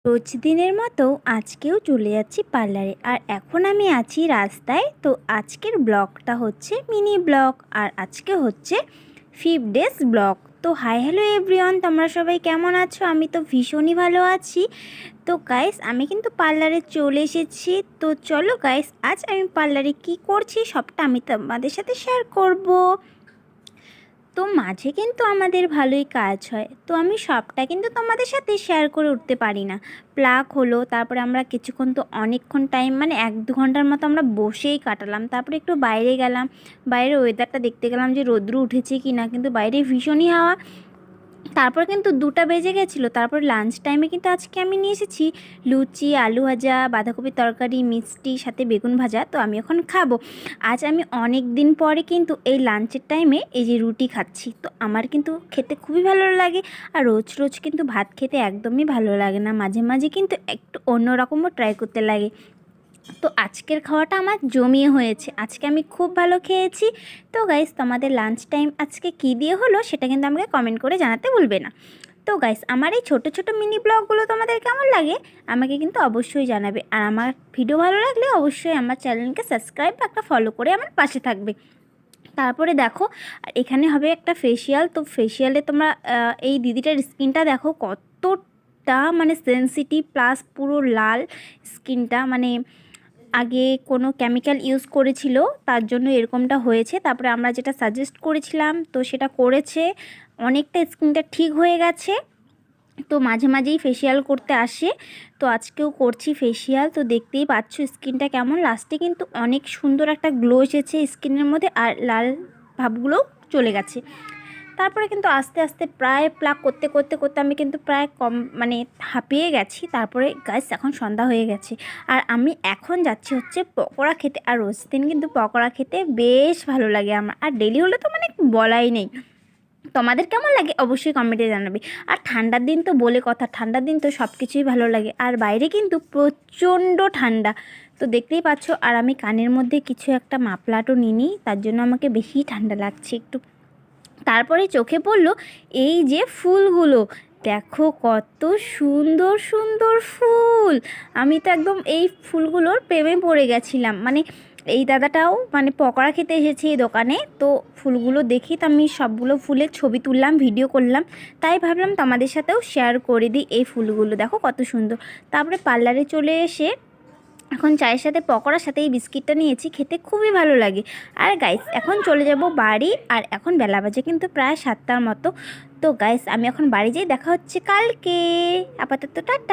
রোজদিনের মতো আজকেও চলে যাচ্ছি পার্লারে। আর এখন আমি আছি রাস্তায়। তো আজকের ব্লগটা হচ্ছে মিনি ব্লগ, আর আজকে হচ্ছে 5 ডেজ ব্লগ। তো হাই হ্যালো এভরিওয়ান, তোমরা সবাই কেমন আছো? আমি তো ভীষণই ভালো আছি। তো গাইস, আমি কিন্তু পার্লারে চলে এসেছি। তো চলো গাইস, আজ আমি পার্লারে কি করছি সবটা আমি তোমাদের সাথে শেয়ার করব। তো মাঝে কিন্তু আমাদের ভালোই কাজ হয়, তো আমি সবটা কিন্তু তোমাদের সাথে শেয়ার করে উঠতে পারি না। প্লাক হলো, তারপরে আমরা কিছুক্ষণ তো অনেকক্ষণ টাইম মানে 1-2 ঘন্টার মতো আমরা বসেই কাটালাম। তারপরে একটু বাইরে গেলাম, বাইরে ওয়েদারটা দেখতে গেলাম যে রোদ্রু উঠেছে কি না, কিন্তু বাইরে ভীষণই হাওয়া। তারপর কিন্তু 2টা বেজে গেছিলো। তারপর লাঞ্চ টাইমে কিন্তু আজকে আমি নিয়ে এসেছি লুচি, আলু ভাজা, বাঁধাকপির তরকারি, মিষ্টি, সাথে বেগুন ভাজা। তো আমি এখন খাবো। আজ আমি অনেক দিন পরে কিন্তু এই লাঞ্চের টাইমে এই যে রুটি খাচ্ছি। তো আমার কিন্তু খেতে খুবই ভালো লাগে। আর রোজ রোজ কিন্তু ভাত খেতে একদমই ভালো লাগে না, মাঝে মাঝে কিন্তু একটু অন্যরকমও ট্রাই করতে লাগে। তো আজকের খাওয়াটা আমার জমিয়ে হয়েছে, আজকে আমি খুব ভালো খেয়েছি। তো গাইস, তোমাদের লাঞ্চ টাইম আজকে কী দিয়ে হলো সেটা কিন্তু আমাকে কমেন্ট করে জানাতে ভুলবে না। তো গাইস, আমার এই ছোটো ছোটো মিনি ব্লগগুলো তোমাদের কেমন লাগে আমাকে কিন্তু অবশ্যই জানাবে। আর আমার ভিডিও ভালো লাগলে অবশ্যই আমার চ্যানেলকে সাবস্ক্রাইব বা একটা ফলো করে আমার পাশে থাকবে। তারপরে দেখো, আর এখানে হবে একটা ফেসিয়াল। তো ফেসিয়ালে তোমরা এই দিদিটার স্কিনটা দেখো কতটা মানে সেনসিটিভ, প্লাস পুরো লাল স্কিনটা। মানে আগে কোনো কেমিক্যাল ইউজ করেছিল, তার জন্য এরকমটা হয়েছে। তারপরে আমরা যেটা সাজেস্ট করেছিলাম তো সেটা করেছে, অনেকটা স্কিনটা ঠিক হয়ে গেছে। তো মাঝে মাঝেই ফেসিয়াল করতে আসে, তো আজকেও করছি ফেসিয়াল। তো দেখতেই পাচ্ছ স্কিনটা কেমন, লাস্টে কিন্তু অনেক সুন্দর একটা গ্লো এসেছে স্কিনের মধ্যে, আর লাল ভাবগুলোও চলে গেছে। তারপরে কিন্তু আস্তে আস্তে প্রায় প্লাক করতে করতে করতে আমি কিন্তু প্রায় মানে হাঁপিয়ে গেছি। তারপরে গাইস, এখন সন্ধ্যা হয়ে গেছে আর আমি এখন যাচ্ছি হচ্ছে পকোড়া খেতে। আর রোজ দিন কিন্তু পকোড়া খেতে বেশ ভালো লাগে আমার, আর ডেলি হলে তো মানে বলাই নেই। তোমাদের কেমন লাগে অবশ্যই কমেন্টে জানাবে। আর ঠান্ডার দিন তো বলে কথা, ঠান্ডার দিন তো সব কিছুই ভালো লাগে। আর বাইরে কিন্তু প্রচণ্ড ঠান্ডা, তো দেখতেই পাচ্ছ। আর আমি কানের মধ্যে কিছু একটা মাফলারও নিই, তার জন্য আমাকে বেশি ঠান্ডা লাগছে একটু। তারপরে চোখে পড়লো এই যে ফুলগুলো, দেখো কত সুন্দর সুন্দর ফুল। আমি তো একদম এই ফুলগুলোর প্রেমে পড়ে গেছিলাম। মানে এই দাদাটাও মানে পকোড়া খেতে এসেছে এই দোকানে, তো ফুলগুলো দেখি তো আমি সবগুলো ফুলের ছবি তুললাম, ভিডিও করলাম। তাই ভাবলাম তোমাদের সাথেও শেয়ার করে দিই এই ফুলগুলো, দেখো কত সুন্দর। তারপরে পার্লারে চলে এসে এখন চায়ের সাথে পকোড়ার সাথে এই বিস্কিটটা নিয়েছি, খেতে খুবই ভালো লাগে। আর গাইস, এখন চলে যাব বাড়ি। আর এখন বেলা বাজে কিন্তু প্রায় 7টার মতো। তো গাইস, আমি এখন বাড়ি যাই, দেখা হচ্ছে কালকে। আপাতত টাটা।